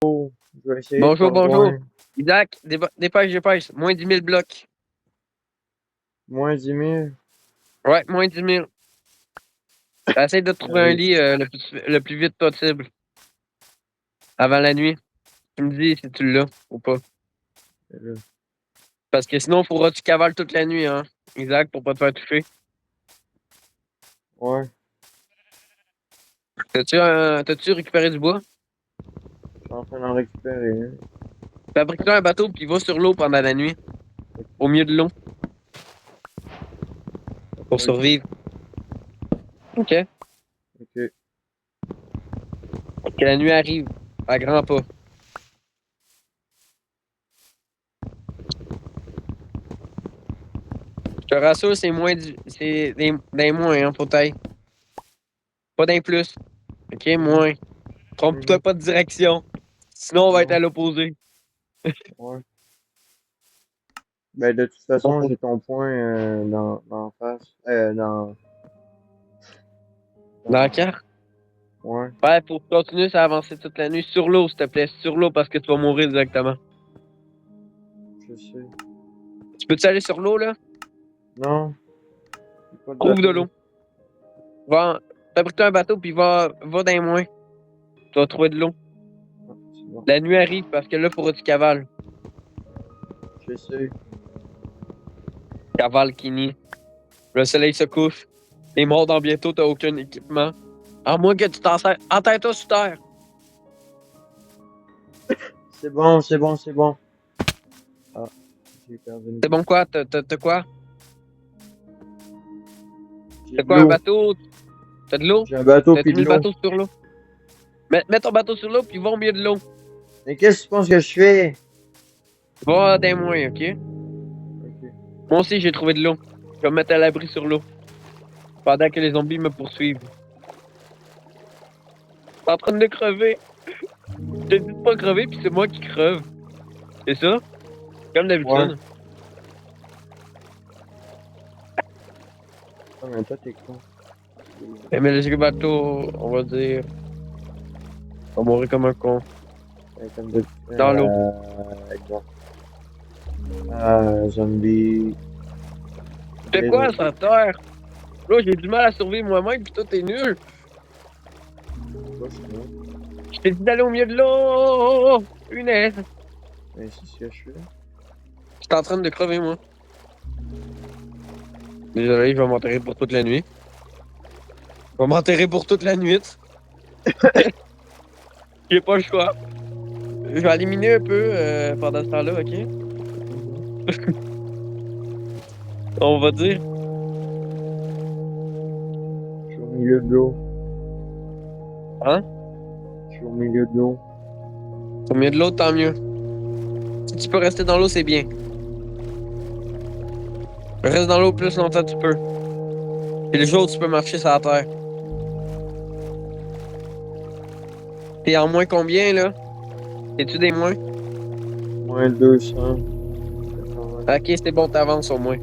Je vais essayer de te Bonjour, bonjour. rejoindre. Isaac, dépêche, dépêche. Moins 10 000 blocs. Moins 10 000. Ouais, moins 10 000. Essaye de te trouver un Euh, lit le plus vite possible. Avant la nuit. Tu me dis si tu l'as ou pas. euh, Parce que sinon, il faudra que tu cavales toute la nuit, hein, Isaac, pour pas te faire toucher. ouais, T'as-tu récupéré du bois? je suis en train d'en récupérer un. Fabrique-toi un bateau puis va sur l'eau pendant la nuit. Au milieu de l'eau. Pour Ok, survivre. OK. ok. Que la nuit arrive. À grands pas. Je te rassure, c'est moins c'est des moins, hein, faut taille. Pas d'un plus. OK, moins. Trompe-toi Mhm. pas de direction. Sinon, on va être à Non, l'opposé. ouais. Ben, de toute façon, Dans j'ai ton point dans face. la Dans... carte? Ouais, Ouais, faut continuer à avancer toute la nuit. Sur l'eau, s'il te plaît. Sur l'eau parce que tu vas mourir directement. je sais. Tu peux-tu aller sur l'eau, là? Non, j'ai pas de Trouve de bateau. l'eau. Va, fabrique-toi un bateau puis va dans les moins. Tu vas trouver de l'eau. Ah, c'est bon. La nuit arrive parce que là, faudra que tu cavales. Je sais. Cavale, Kini. Le soleil se couche. T'es mort dans bientôt, t'as aucun équipement. À moins que tu t'en sers. Enterre-toi sous terre. C'est bon, c'est bon, c'est bon. Ah, j'ai perdu une C'est bon carte. quoi? T'as quoi? J'ai T'as de quoi, un l'eau. bateau? T'as de l'eau? J'ai un bateau puis T'as-tu mis de le l'eau. bateau sur l'eau? Mets ton bateau sur l'eau puis va au milieu de l'eau. Mais qu'est-ce que tu penses que je fais? Va dans les moins, ok? Ok. Moi aussi, j'ai trouvé de l'eau. Je vais me mettre à l'abri sur l'eau. Pendant que les zombies me poursuivent. T'es en train de crever. Je te dis de pas crever, puis c'est moi qui creve. C'est ça? Comme Ouais. d'habitude. Ah, mais toi, t'es con. Mais le bateau, on va dire, on va mourir comme un con. Comme de... Dans l'eau. Bon. Ah, zombie. C'est Les quoi, ça zombies. terre? Là, j'ai du mal à survivre moi-même, puis toi, t'es nul. Quoi, c'est bon? Je t'ai dit d'aller au milieu de l'eau. Punaise. Mais c'est ce que je fais. J'étais en train de crever, moi. Désolé, je vais m'enterrer pour toute la nuit. Je vais m'enterrer pour toute la nuit. J'ai pas le choix. Je vais éliminer un peu pendant ce temps-là, ok? On va dire. Je suis au milieu de l'eau. Hein? Je suis au milieu de l'eau. Au milieu de l'eau, tant mieux. Si tu peux rester dans l'eau, c'est bien. Reste dans l'eau plus longtemps que tu peux. Et le jour où tu peux marcher sur la terre. T'es en moins combien, là? Es-tu des moins? Moins 200. Ok, c'est bon, t'avances au moins.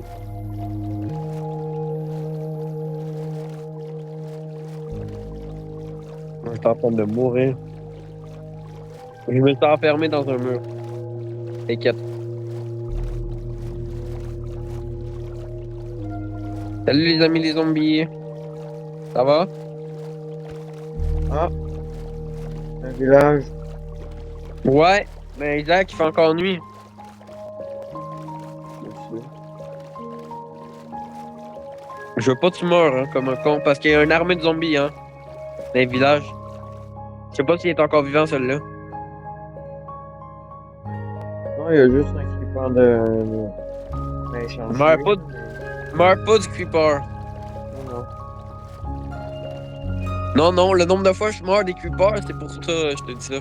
Je suis en train de mourir. Je me suis enfermé dans un mur. T'inquiète. Salut les amis les zombies. Ça va? Ah, un village. Ouais. Mais Isaac, il fait encore nuit. Aussi. Je veux pas que tu meurs, hein, comme un con, parce qu'il y a une armée de zombies, hein, dans les villages. Je sais pas s'il est encore vivant, celui-là. Non, il y a juste un creeper de... Meurs inchangé. pas, meurs pas du creeper. Non, non. Non, non, le nombre de fois que je meurs des creepers, c'est pour ça que je te dis ça.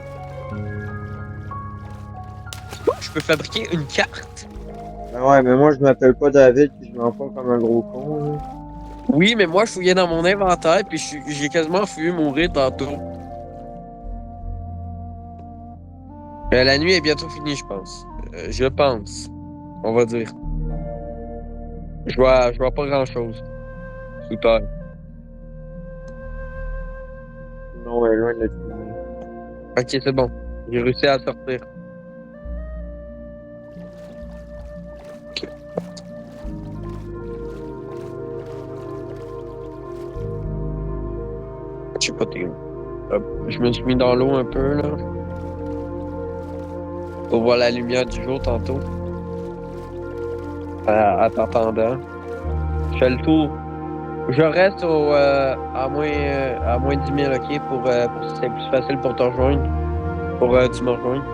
Je peux fabriquer une carte. Ben ouais, mais moi, je m'appelle pas David, puis je m'en pas comme un gros con, là. Oui, mais moi, je fouillais dans mon inventaire, puis j'ai quasiment fouillé mourir tantôt. La nuit est bientôt finie, je pense. Je pense. On va dire. Je vois pas grand-chose. Sous terre. Non, elle est loin d'être finie. Ok, c'est bon. J'ai réussi à sortir. Je sais pas, t'es où. Hop. Je me suis mis dans l'eau un peu, là. Pour voir la lumière du jour tantôt. À t'entendant. Je fais le tour. Je reste à moins 10 000, OK, pour que c'est plus facile pour te rejoindre. Pour tu me rejoindre.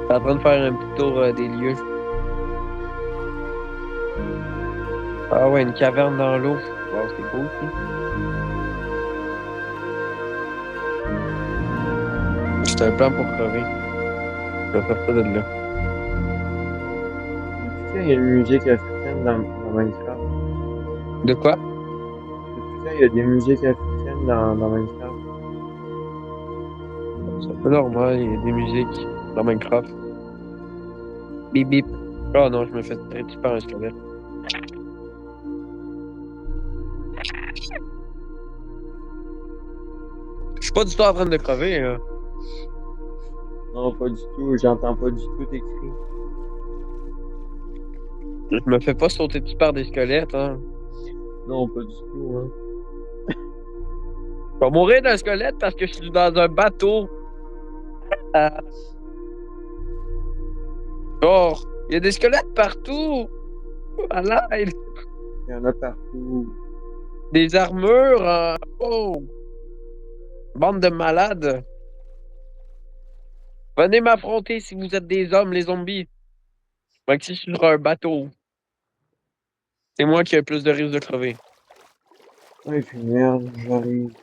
T'es en train de faire un petit tour des lieux. Ah ouais, une caverne dans l'eau. Wow, c'est beau, ça. C'est un plan pour crever. Je vais faire ça de là. Depuis quand il y a une musique africaine dans Minecraft? De quoi? Depuis quand il y a des musiques africaines dans Minecraft? C'est un peu normal, il y a des musiques dans Minecraft. Bip bip. Oh non, je me fais traiter par un squelette. Je suis pas du tout en train de crever, là. Non, pas du tout. J'entends pas du tout tes cris. Je me fais pas sauter dessus par des squelettes, hein. Non, pas du tout, hein. Je vais mourir d'un squelette parce que je suis dans un bateau. Oh, il y a des squelettes partout. À l'aide. Il y en a partout. Des armures. Oh, bande de malades. Venez m'affronter si vous êtes des hommes, les zombies. Fait que si je suis sur un bateau, c'est moi qui ai le plus de risque de crever. Ah, et puis merde, j'arrive.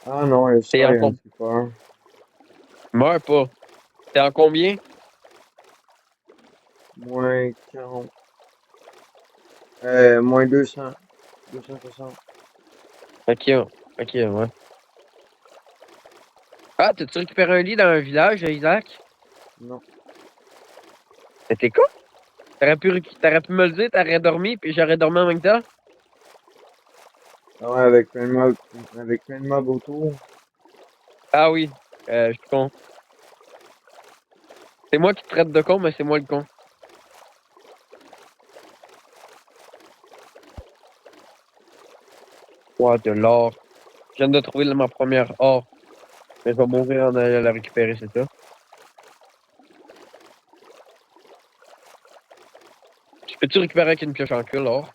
Ah non, le T'es soir, en il y a un combien? super. Meurs pas. T'es en combien? Moins 40. Moins 200. 260. Ok, ok, ouais. Ah, t'as-tu récupéré un lit dans un village, Isaac? Non. Mais t'es con? T'aurais pu me le dire, t'aurais dormi, puis j'aurais dormi en même temps? Ah ouais, avec plein de mobs autour. Ah oui, je suis con. C'est moi qui te traite de con, mais c'est moi le con. Ouais, de l'or. Je viens de trouver ma première or. Mais je vais mourir en allant la récupérer, c'est ça? Tu peux-tu récupérer avec une pioche en cuir, l'or?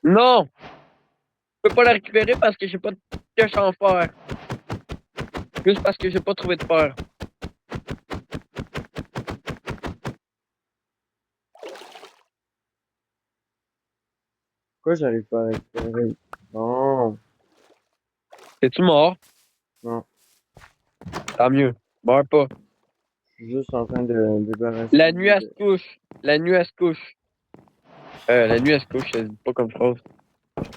Non! Je peux pas la récupérer parce que j'ai pas de pioche en fer. Juste parce que j'ai pas trouvé de fer. Pourquoi j'arrive pas à récupérer? Non. Es-tu mort? Non. Tant mieux. Meurs pas. Je suis juste en train de me débarrasser La nuit, elle se de... couche. La nuit, elle se couche. La nuit, elle se couche, ça se dit pas comme phrase. Es-tu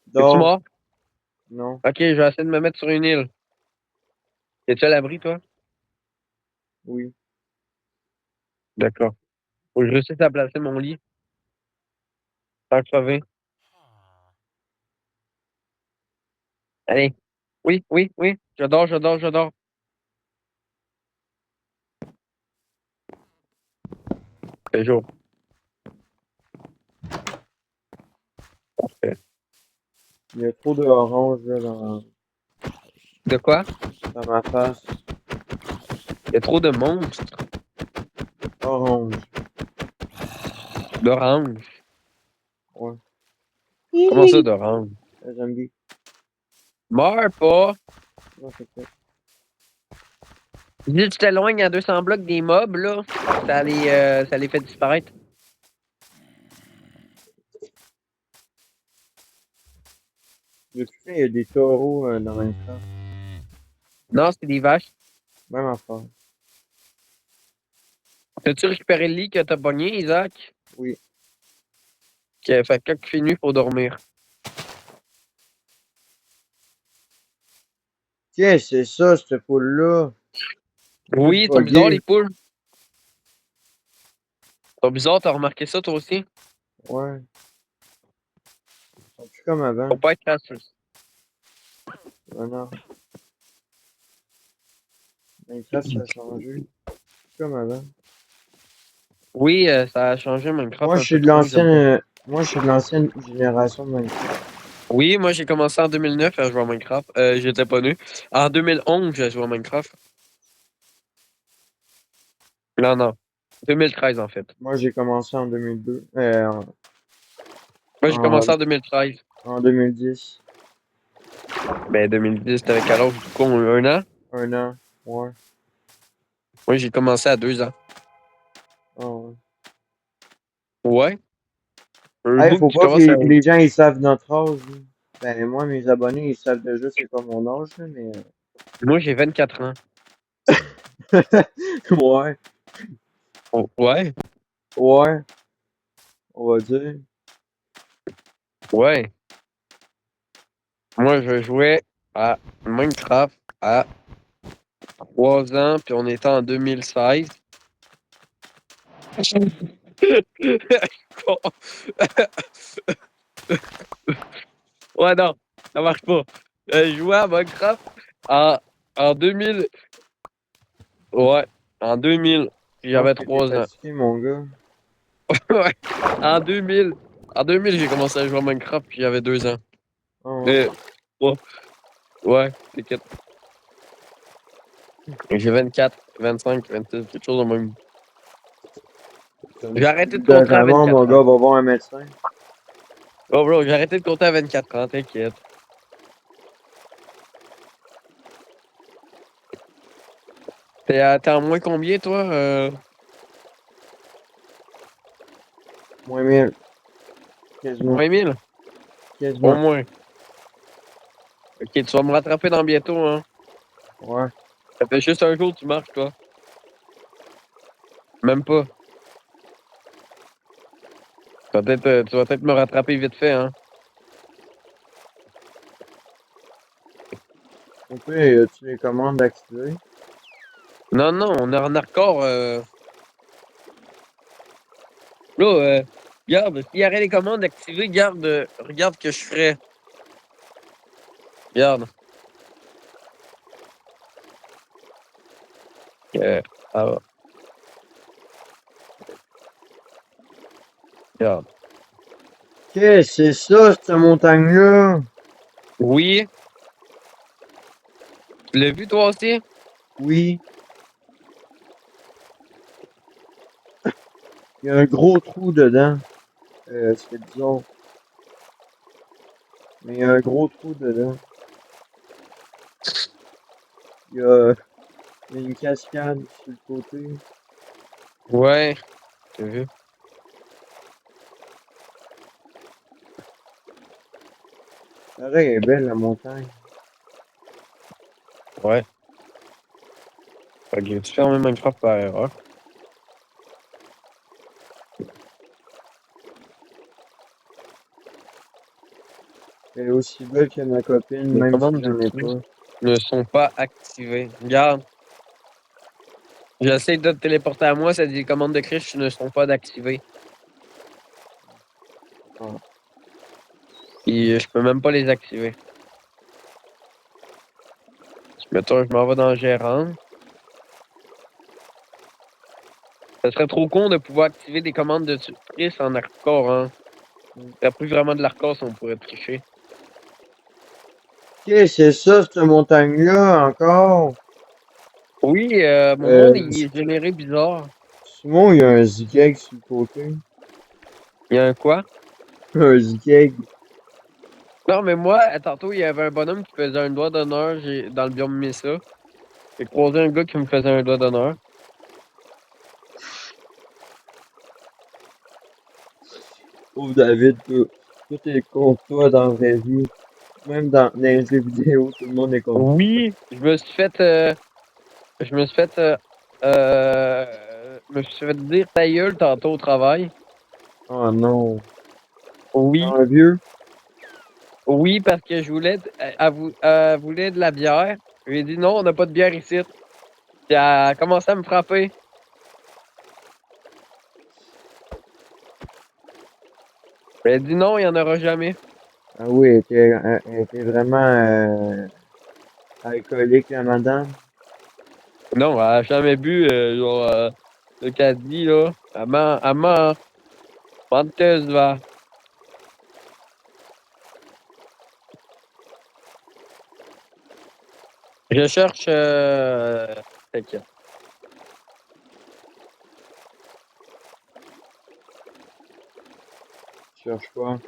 Dors. mort? Non. Ok, je vais essayer de me mettre sur une île. Es-tu à l'abri, toi? Oui. D'accord. Faut que je réussisse à placer mon lit. Sans crever. Allez. Oui, oui, oui. Je dors, je dors, je dors. C'est jour. Parfait. Il y a trop de orange là, De quoi? dans ma face. Il y a trop de monstres. Orange. D'orange. Ouais. Comment ça, d'orange? Un zombie. Meurs pas! Non, c'est ça. Si tu t'éloignes à 200 blocs des mobs, là, ça les fait disparaître. Depuis quand il y a des taureaux dans Minecraft? Non, c'est des vaches. Même affaire. As-tu récupéré le lit que t'as pogné, Isaac? Oui. Qui fait quand il fait nuit pour dormir. Qu'est-ce que c'est ça, cette poule-là? Toute Oui, ils sont bizarres, les buggée. poules. Ils sont bizarres, t'as remarqué ça, toi aussi? Ouais. Ils sont plus comme Faut avant. pas être raciste. Non. Minecraft, ça a changé. Comme avant. Oui, ça a changé Minecraft un peu trop. J'aime pas. Moi, je suis de l'ancienne génération de Minecraft. Oui, moi j'ai commencé en 2009 à jouer à Minecraft. J'étais pas né. En 2011, j'ai joué à Minecraft. Non, non. 2013 en fait. Moi, j'ai commencé en 2002. Moi j'ai commencé En, en 2013. en 2010. Ben 2010, t'avais quel âge du coup? Un an? Un an. Ouais. Moi j'ai commencé à 2 ans. Ah, ouais. Ouais. Un Hey, bout que faut tu pas que commences à. les gens ils savent notre âge. Là. Ben, moi, mes abonnés, ils savent déjà c'est quoi mon âge, là, mais. Moi j'ai 24 ans. Ouais. Oh, ouais? Ouais. On va dire. Ouais. Moi je jouais à Minecraft à 3 ans, puis on était en 2016. Ouais, non, ça marche pas. Je jouais à Minecraft en, en 2000. Ouais, en 2000. Je pense J'avais que t'es 3 ans. fatigué, mon gars. Ouais, en 2000. En 2000, j'ai commencé à jouer à Minecraft, puis j'avais 2 ans. Ah, ouais. Euh, ouais, ouais, t'inquiète. J'ai 24, 25, 26, quelque chose de même. J'ai arrêté de compter à Vraiment, mon 24 gars, ans. va voir un médecin. Oh, bro, j'ai arrêté de compter à 24 ans, t'inquiète. T'es en moins combien, toi? Moins 1000. Quasiment. 20 000? Au Quasiment. moins. Ok, tu vas me rattraper dans bientôt, hein. Ouais. Ça fait juste un jour que tu marches, toi. Même pas. Tu vas peut-être me rattraper vite fait, hein. Au pire, tu les commandes activées. Non, non, on est en hardcore. Là, regarde, s'il y aurait les commandes activées, regarde ce que je ferais. Regarde. Euh, ah, regarde. Qu'est-ce que c'est ça, cette montagne-là? Oui, tu l'as vu toi aussi? Oui. Il y a un gros trou dedans. C'est bizarre. Mais il y a un gros trou dedans. Il y a une cascade sur le côté. Ouais, j'ai vu. Pareil, elle est belle, la montagne. Ouais. Fait que j'ai-tu fermé Minecraft par erreur? Elle est aussi belle que ma copine, Les même si commandes de j'en ai plus pas. ne sont pas activées. Regarde, j'essaie de te téléporter à moi, ça dit les commandes de Chris ne sont pas d'activer. Ah. Et je peux même pas les activer. Mettons, je m'en vais dans Gérant. Ça serait trop con de pouvoir activer des commandes de surprise en hardcore, hein. Il n'y a plus vraiment de l'hardcore si on pourrait tricher. Qu'est-ce que c'est ça, cette montagne-là, encore? Oui, mon monde Euh, il est généré bizarre. Simon, il y a un zigzag sur le côté. Il y a un quoi? Un zigzag. Non, mais moi, tantôt, il y avait un bonhomme qui faisait un doigt d'honneur dans le biome Mesa. J'ai croisé un gars qui me faisait un doigt d'honneur. Pauvre David, tout est contre toi dans la vraie vie. Même dans les jeux vidéo, tout le monde est contre toi. Oui, je me suis fait dire ta gueule tantôt au travail. Oh non. Oui, Un vieux? oui, parce que je voulais, elle voulait de la bière. Je lui ai dit non, on n'a pas de bière ici. Puis elle a commencé à me frapper. Elle a dit non, il n'y en aura jamais. Ah oui, elle était vraiment alcoolique, la madame. Non, elle a jamais bu, genre, le caddie, là. Elle ment menteuse, va. Je cherche, t'inquiète. Je cherche quoi?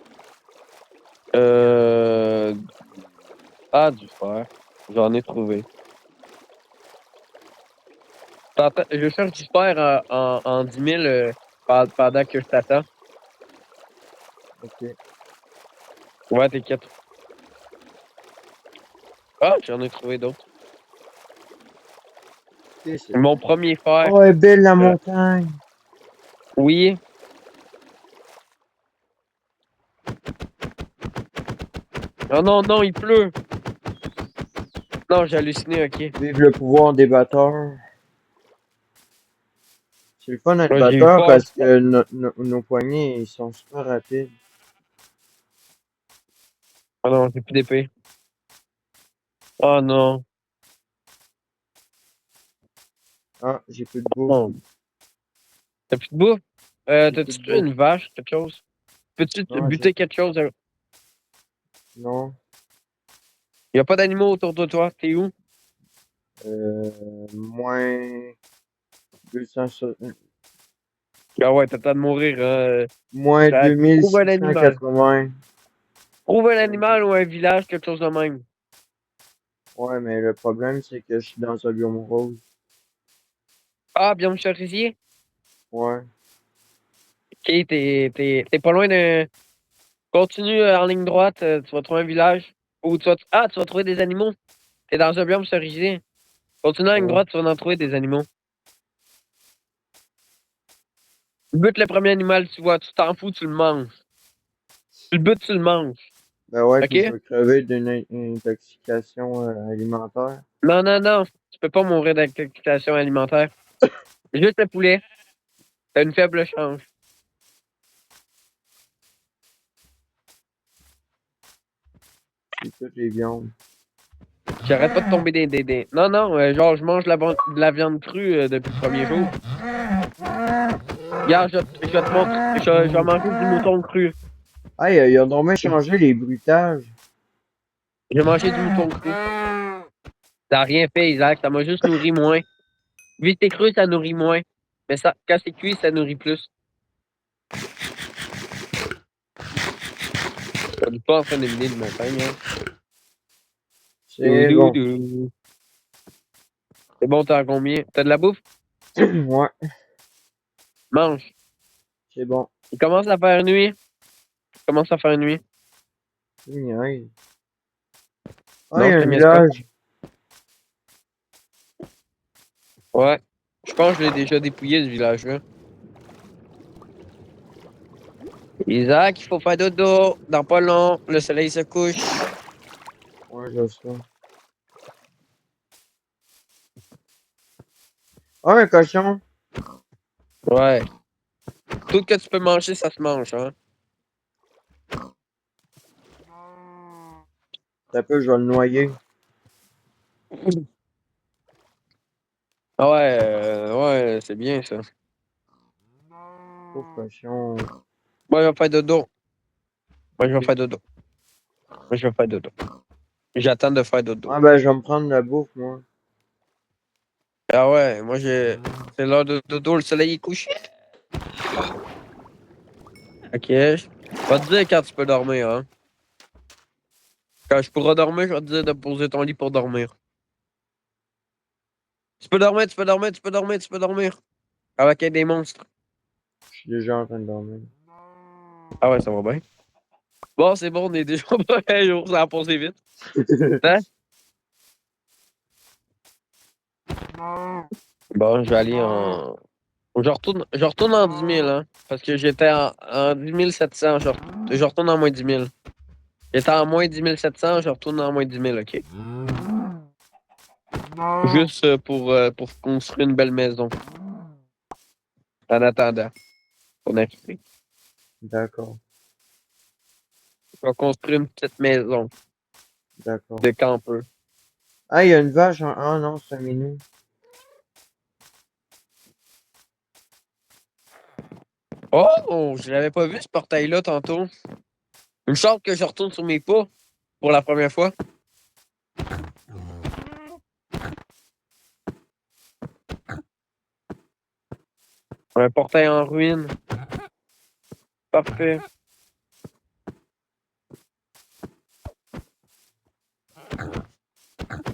Euh, du fer. J'en ai trouvé. Je cherche du fer en 10 000 pendant que je t'attends. Ok. Ouais, t'inquiète. Ah, j'en ai trouvé d'autres. Ok, c'est Mon bon. premier fer. Oh, elle est belle la euh, montagne! oui. Oh non, non, il pleut. Non, j'ai halluciné, ok. Vive le pouvoir des batteurs. C'est le fun d'être Ouais, j'ai eu batteur peur. parce que nos poignets, ils sont super rapides. Oh non, j'ai plus d'épée. Oh non. Ah, j'ai plus de bouffe. Oh. T'as plus de bouffe? J'ai plus T'as-tu de tué bouffe. une vache, quelque chose? Peux-tu Non, buter quelque chose? non. Y a pas d'animaux autour de toi. T'es où? Moins 200, Ah ouais, t'as le temps de mourir. moins Trouve un animal. 2680. Trouve un animal ou un village, quelque chose de même. Ouais, mais le problème, c'est que je suis dans un biome rose. Ah, biome cerisier? Ouais. Ok, t'es pas loin de. Continue en ligne droite, tu vas trouver un village. Ou tu vas trouver des animaux. T'es dans un biome cerisier. Continue en ligne Ouais. droite, tu vas en trouver des animaux. Bute le premier animal que tu vois, tu t'en fous, tu le manges. Tu le butes, tu le manges. Ben ouais, puis je OK? vais crever d'une intoxication alimentaire. Non, non, non. Tu peux pas mourir d'intoxication alimentaire. Juste le poulet. T'as une faible chance. C'est toutes les viandes. J'arrête pas de tomber des. Non, non, genre, je mange de la viande crue depuis le premier jour. Regarde, je vais te montrer. Je vais manger du mouton cru. Ah, ils ont donc bien changé les bruitages. J'ai mangé du mouton cru. Ça n'a rien fait, Isaac. Ça m'a juste nourri moins. Vu que c'est cru, ça nourrit moins. Mais ça, quand c'est cuit, ça nourrit plus. Je suis pas en train d'éliminer de montagne, hein. C'est bon. Doudoudou. C'est bon, t'as combien? T'as de la bouffe? Ouais, Mange. c'est bon. Il commence à faire nuit. Il commence à faire nuit. Ouais. Ah, il y Non, a je un te niaise pas. village. Ouais. Je pense que je l'ai déjà dépouillé, ce village-là. Isaac, il faut faire dodo. Dans pas long, le soleil se couche. Ouais, je sais. Ah, un cochon. Ouais. Tout que tu peux manger, ça se mange, hein. Ça peut, je vais le noyer. Ah ouais, ouais, c'est bien ça. Pauvre cochon. Moi, je vais faire dodo. Moi, je vais Ok. faire dodo. Moi, je vais faire dodo. J'attends de faire dodo. Ah, ben, je vais me prendre la bouffe, moi. Ah ouais, moi, c'est l'heure de dodo, le soleil est couché. Ok. Je vais te dire quand tu peux dormir, hein. Quand je pourrai dormir, je vais te dire de poser ton lit pour dormir. Tu peux dormir, tu peux dormir, tu peux dormir, tu peux dormir. Avec des monstres. Je suis déjà en train de dormir. Ah ouais, ça va bien. Bon, c'est bon, on est déjà pas jour, ça a passé vite. Hein? Bon, je vais aller en. Je retourne en 10 000, hein. Parce que j'étais en 10 700. Je retourne en moins 10 000. J'étais en moins 10 700, je retourne en moins 10 000, OK? Juste pour construire une belle maison. En attendant. On a quitté. D'accord. Je vais construire une petite maison D'accord. de campeur. Ah, il y a une vache. Ah non, c'est un minou. Oh! Je l'avais pas vu ce portail-là tantôt. Une chance que je retourne sur mes pas pour la première fois. Un portail en ruine. Parfait.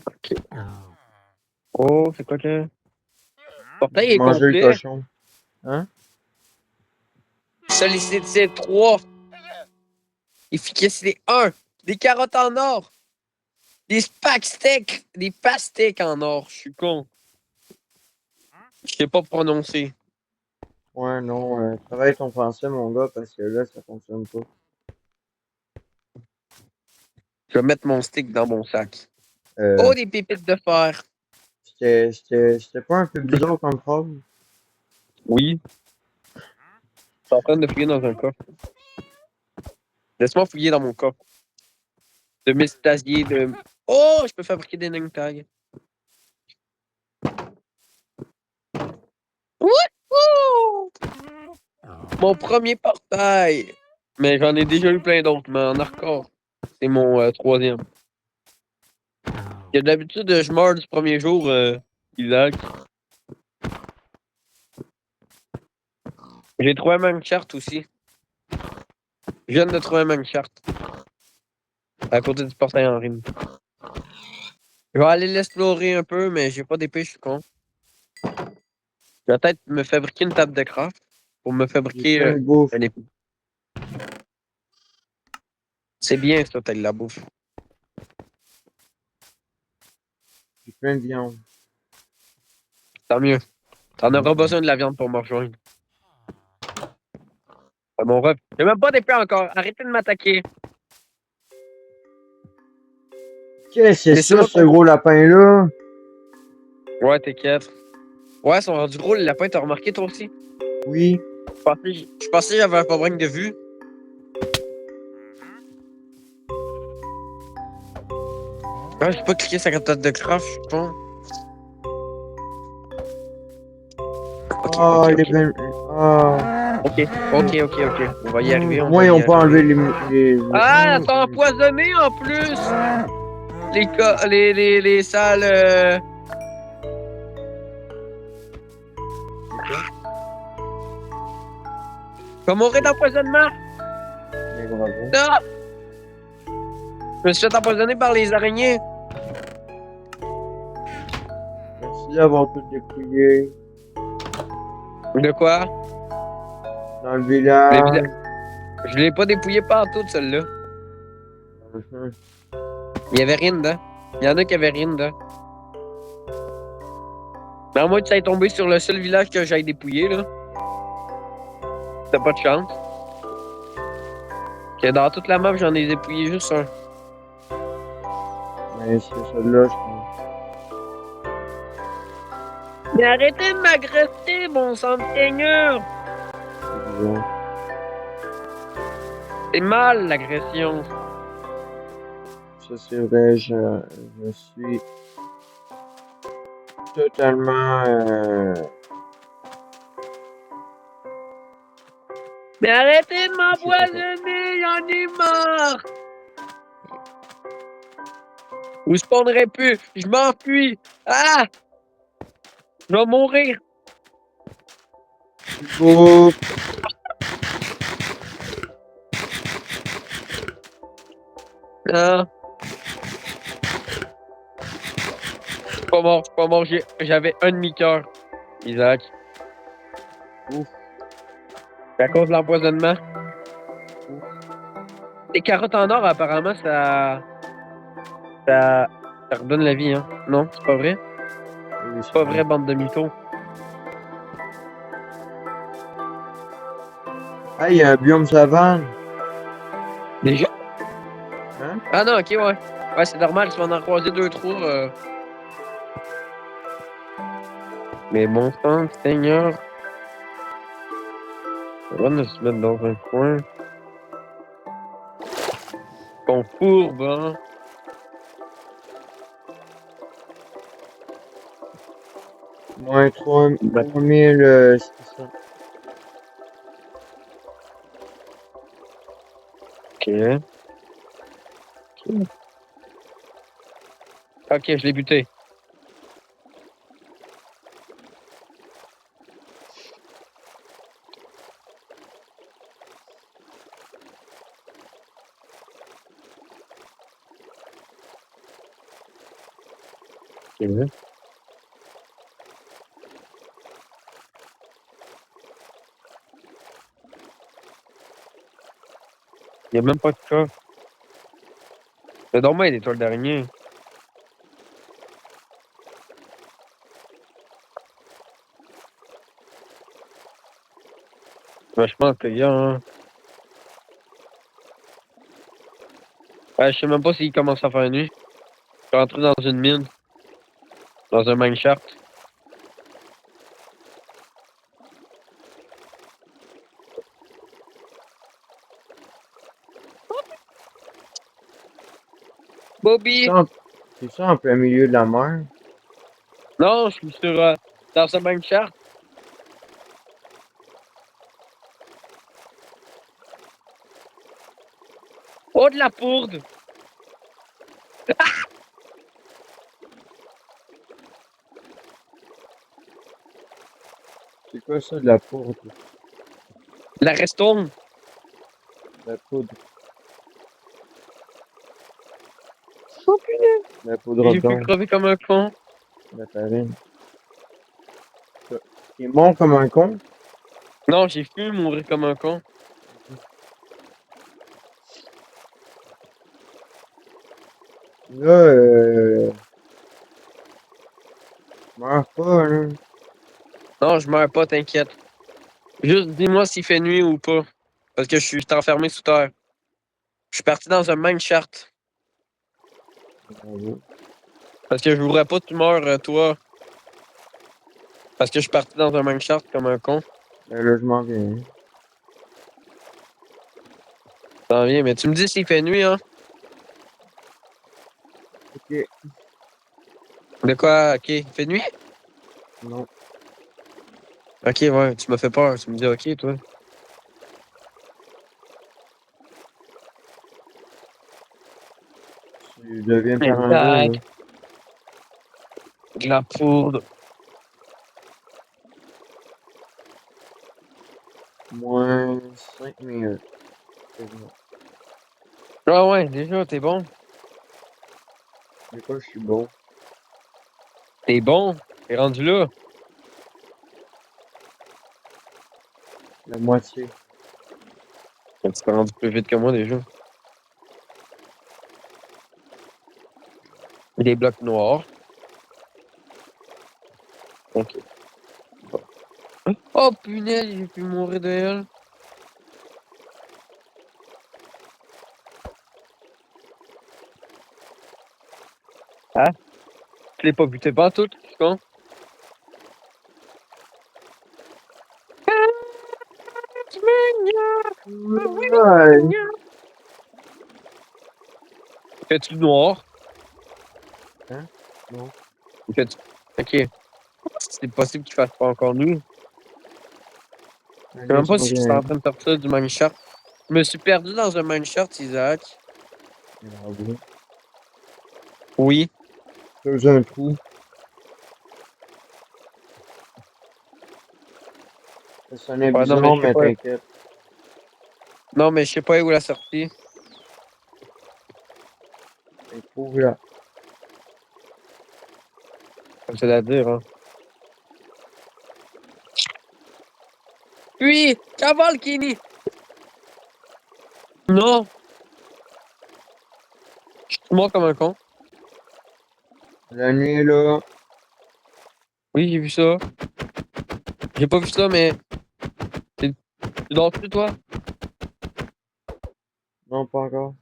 Ok. Oh, c'est quoi que. Le portail J'ai est mangé le complet. cochon. Hein? Sollicité 3. Efficacité 1. Des carottes en or. Des steaks. Des pastèques en or. Je suis con. Je sais pas prononcer. Ouais, non. Travaille ton français, mon gars, parce que là, ça fonctionne pas. Je vais mettre mon stick dans mon sac. Euh, Oh, des pépites de fer. j'étais pas un peu bizarre comme phrase? Oui. Je suis en train de fouiller dans un coffre. Laisse-moi fouiller dans mon coffre. De mystasier, de. Oh, je peux fabriquer des name tags. Wouhou! Mon premier portail. Mais j'en ai déjà eu plein d'autres, mais en hardcore. C'est mon troisième. D'habitude, je meurs du premier jour. Il lag. J'ai trouvé un même charte aussi. Je viens de trouver un même charte. À côté du portail en rime. Je vais aller l'explorer un peu, mais j'ai pas d'épée, je suis con. Je vais peut-être me fabriquer une table de craft pour me J'ai fabriquer plein de bouffe. un épée. C'est bien ça, t'as de la bouffe. J'ai plein de viande. Tant mieux. T'en auras besoin de la viande pour me rejoindre. Mon ref. J'ai même pas d'épée encore. Arrêtez de m'attaquer. Qu'est-ce que c'est ça, Laissez-moi ce gros lapin-là? Ouais, t'inquiète. Ouais, ils sont rendus gros, les lapins, t'as remarqué toi aussi? Oui. Je pensais que j'avais un problème de vue. Ah, j'ai pas cliqué sur la tête de craft, je suis con. Ok, Oh, ok, il est ok. plein. Oh. Ok. On va y arriver, Au on moins, va ils y ont pas enlevé arriver. Ah, t'as Oh. empoisonné en plus! Les salles. Va mourir d'empoisonnement! Mais bravo. Non! Je me suis fait empoisonner par les araignées. Merci d'avoir tout dépouillé. De quoi? Dans le Les village. Je l'ai pas dépouillé partout, celle-là. Mhm. Il y avait rien dedans. Il y en a qui avaient rien dedans. Mais à moins que ça ait tombé sur le seul village que j'aille dépouiller, là. T'as pas de chance. Que dans toute la map, j'en ai dépouillé juste un. Mais c'est celui-là, je pense. Mais arrêtez de m'agresser, bon sang de seigneur! C'est bizarre. C'est mal, l'agression. Ça, c'est vrai, je suis totalement. Mais arrêtez de Je sais pas. m'empoisonner, j'en ai marre! Vous spawnerez plus, je m'enfuis! Ah! Je vais mourir! Bouffe. Ah! Je suis pas mort, j'avais un demi-cœur. Isaac. Ouf. C'est à cause de l'empoisonnement. Les carottes en or, apparemment, ça, ça redonne la vie, hein. Non, c'est pas vrai? Oui, C'est c'est pas vrai. vrai, bande de mythos. Ah, il y a un biome savane. Déjà? Hein? Ah non, ok, ouais. Ouais, c'est normal, tu vas en croiser deux, trois. Mais bon sang, Seigneur. On va se mettre dans un coin. Ton fourbe, hein? Moins Ben, 3600. ok. Ok, je l'ai buté. Ok. Il n'y a même pas de cas. C'est dommage des toiles d'araignée. Vachement payant, hein. Ouais, je sais même pas s'il commence à faire nuit. Je suis rentré dans une mine, dans un mineshaft. Bobby! C'est ça en plein milieu de la mer? Non, je suis sur, dans un mineshaft. Oh, de la poudre! C'est quoi ça, de la poudre? La restone. De la poudre. Oh, punaise! De la poudre J'ai pu d'or. crever comme un con. De la farine. T'es bon comme un con? Non, j'ai pu mourir comme un con. Là, meurs pas, là. Non, je meurs pas, t'inquiète. Juste dis-moi s'il fait nuit ou pas. Parce que je suis enfermé sous terre. Je suis parti dans un mineshaft. Bravo. Parce que je voudrais pas que tu meurs, toi. Parce que je suis parti dans un mineshaft comme un con. Ben là, je m'en viens. T'en viens, mais tu me dis s'il fait nuit, hein? Ok. De quoi? Ok, il fait nuit? Non. Ok, ouais, tu m'as fait peur. Tu me dis ok, toi. Tu deviens parano, là. Exact. De la poudre. Moins 5000. Quasiment. Ah ouais, déjà, t'es bon. Mais quoi, je suis bon. T'es bon. T'es rendu là. La moitié. Tu t'es rendu plus vite que moi déjà. Des blocs noirs. Ok. Oh punaise, j'ai pu mourir de elle. Hein? Je l'ai pas buté pas tout, je con. Ouais. Fais-tu noir? Hein? Non. Fais-tu... Ok. C'est possible qu'il fasse pas encore nuit. Je sais Allez, même je pas m'en si je suis viens. en train de sortir du mineshaft. Je me suis perdu dans un mineshaft, Isaac. Bravo. Oui. Creuse un trou. Ça sonnait Ouais, non, mais bizarre, je sais mais pas. t'inquiète. Non, mais je sais pas où la sortie. C'est pour là. Comme c'est à dire, hein. Oui! Cavale, Kenny! Non! Je suis mort comme un con. La nuit, là. Oui, j'ai vu ça. J'ai pas vu ça, mais. Tu dors-tu, toi? Non, pas encore.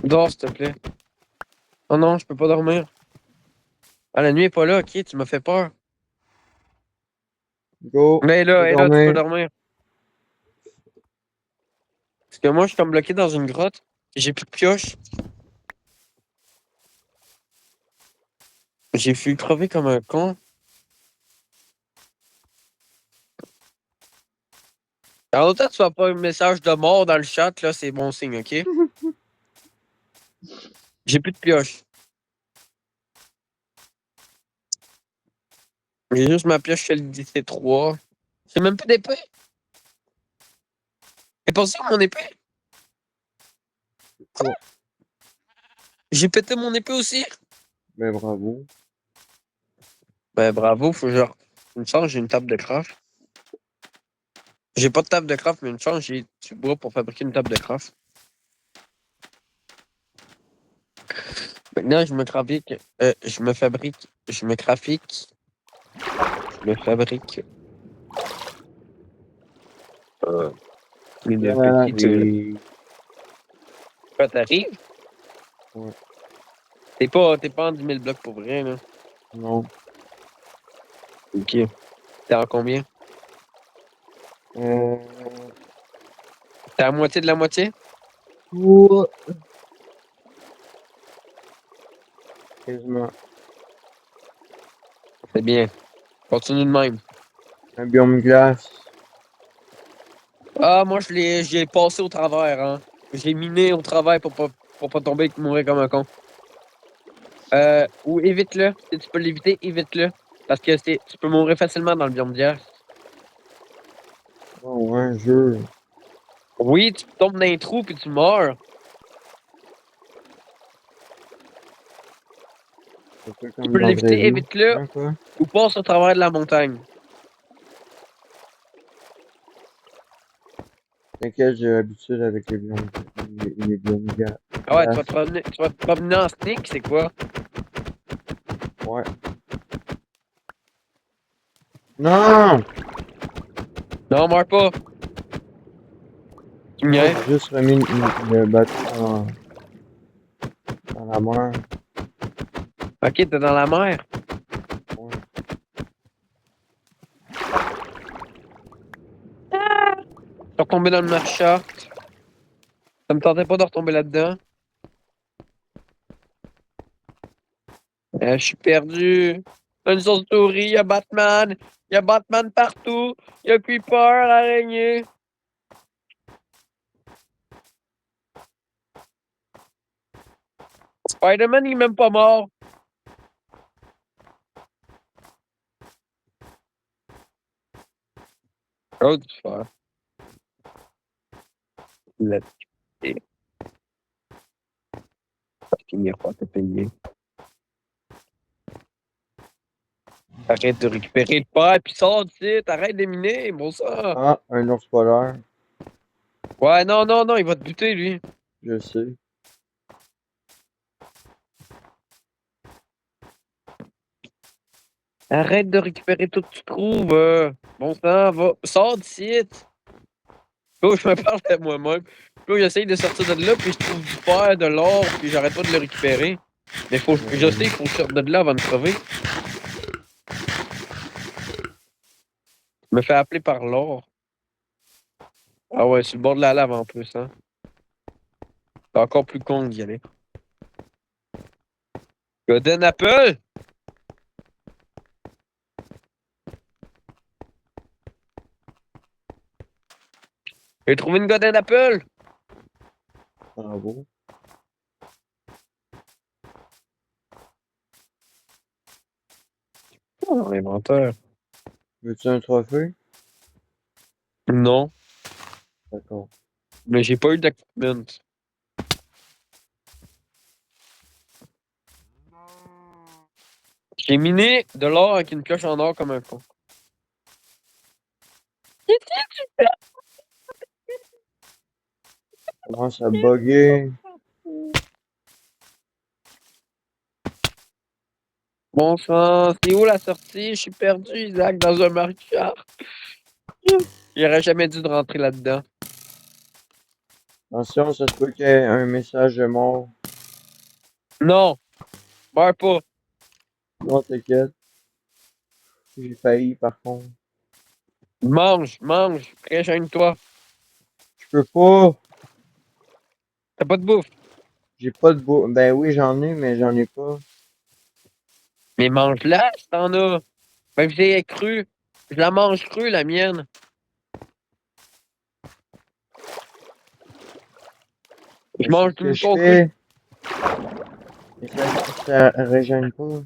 Dors, s'il te plaît. Oh non, je peux pas dormir. Ah, la nuit est pas là, ok, tu m'as fait peur. Go. Mais Tu peux elle est là, tu peux dormir. dormir. Parce que moi, je suis comme bloqué dans une grotte. J'ai plus de pioche. J'ai fui crever comme un con. En autant que tu vois pas un message de mort dans le chat, là, c'est bon signe, ok? J'ai plus de pioche. J'ai juste ma pioche chez le DC3. J'ai même plus d'épée. C'est pas ça mon épée? Quoi? J'ai pété mon épée aussi. Ben bravo. Ben bravo, faut genre. Une chance, j'ai une table de craft. J'ai pas de table de craft, mais une chance, j'ai du bois pour fabriquer une table de craft. Maintenant, je me fabrique. Je me fabrique. Je me graphique. Je me fabrique. Euh, une petite. J'arrive. Quoi, t'arrives? Ouais. T'es pas en 10 000 blocs pour vrai, là. Non. Ok. T'es en combien? Euh... T'es à moitié de la moitié? Ouais. Quasiment. C'est bien. Continue de même. Un biome glace. Ah, moi, j'ai passé au travers, hein. J'ai miné au travers pour pas tomber et mourir comme un con. Ou évite-le. Si tu peux l'éviter, évite-le. Parce que tu peux mourir facilement dans le biome d'hier. Oh, ouais, un jeu. Oui, tu tombes dans un trou puis tu meurs. Un peu Tu comme peux dans la vraie l'éviter, vie. évite-le. Hein, quoi? Ou passe au travers de la montagne. T'inquiète, j'ai l'habitude avec les biomes Ah ouais, glace. tu vas te promener en sneak, c'est quoi? Ouais. Non! Non, meurs pas. Tu me Moi, niaises. j'ai juste remis le bateau dans la mer. Ok, t'es dans la mer. Ouais. Tu vas retomber dans le marcha. Ça me tentait pas de retomber là-dedans. Je suis perdu. Une sauce-souris, il y a Batman. Il y a Batman partout. Il y a Creeper, l'araignée. Spider-Man, il est même pas mort. Oh, tu fais. Let's see. Finir par te payer. Arrête de récupérer le pain, puis sors d'ici. Arrête de miner, bon ça. Ah, un ours polaire. Ouais, non, non, non, il va te buter, lui. Je sais. Arrête de récupérer tout ce que tu trouves. Bon sang, va. Sors d'ici. Oh, je me parle à moi-même. Puis j'essaye de sortir de là, puis je trouve du fer, de l'or, puis j'arrête pas de le récupérer. Mais je sais, il faut que je sorte de là avant de crever. Je me fais appeler par l'or. Ah ouais, sur le bord de la lave en plus, hein. C'est encore plus con d'y aller. Golden Apple! J'ai trouvé une Golden Apple! Bravo. Oh, l'inventeur. Veux-tu un trophée? Non, D'accord. mais j'ai pas eu d'equipment. J'ai miné de l'or avec une pioche en or comme un con. Commence à bugger. Bon sang, c'est où la sortie? Je suis perdu, Isaac, dans un marqueur. J'aurais jamais dû de rentrer là-dedans. Attention, ça se peut qu'il y ait un message de mort. Non, meurs pas. Non, t'inquiète. J'ai failli, par contre. Mange, mange, régène-toi. Je peux pas. T'as pas de bouffe. J'ai pas de beau. Ben oui, j'en ai, mais j'en ai pas. Mais mange-la si t'en as. Même si elle est crue. Je la mange crue, la mienne. Je Mais c'est mange ce du que je mouton cru. fais. Mais ça régène pas.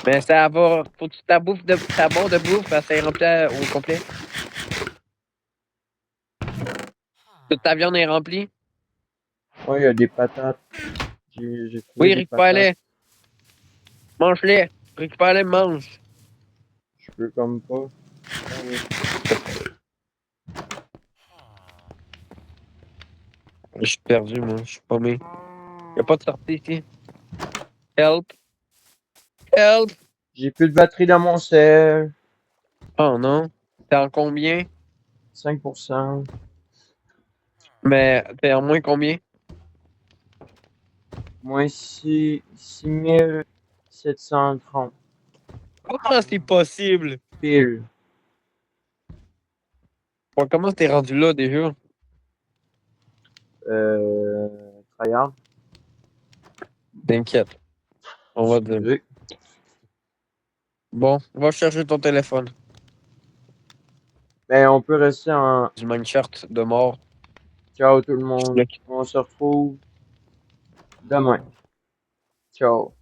Mais ça va. Faut que tu ta bouffe de ta barre de bouffe, ça est remplie au complet. Toute ta viande est remplie. Ouais, il y a des patates. J'ai trouvé Oui, des patates. récupère-les. Mange-les. Récupère-les, mange. Je peux comme pas. Ah oui. Je suis perdu, moi. Je suis paumé. Y'a pas de sortie ici. Help. Help. J'ai plus de batterie dans mon cell. Oh non. T'es en combien? 5%. Mais t'es en moins combien? Moins 6730 Comment c'est possible? piles. Bon, comment t'es rendu là déjà? Tryhard. T'inquiète. On va dire. Excusez. Bon, va chercher ton téléphone. Ben, on peut rester en. Du mineshirt de mort. Ciao tout le monde. On se retrouve demain. Ciao.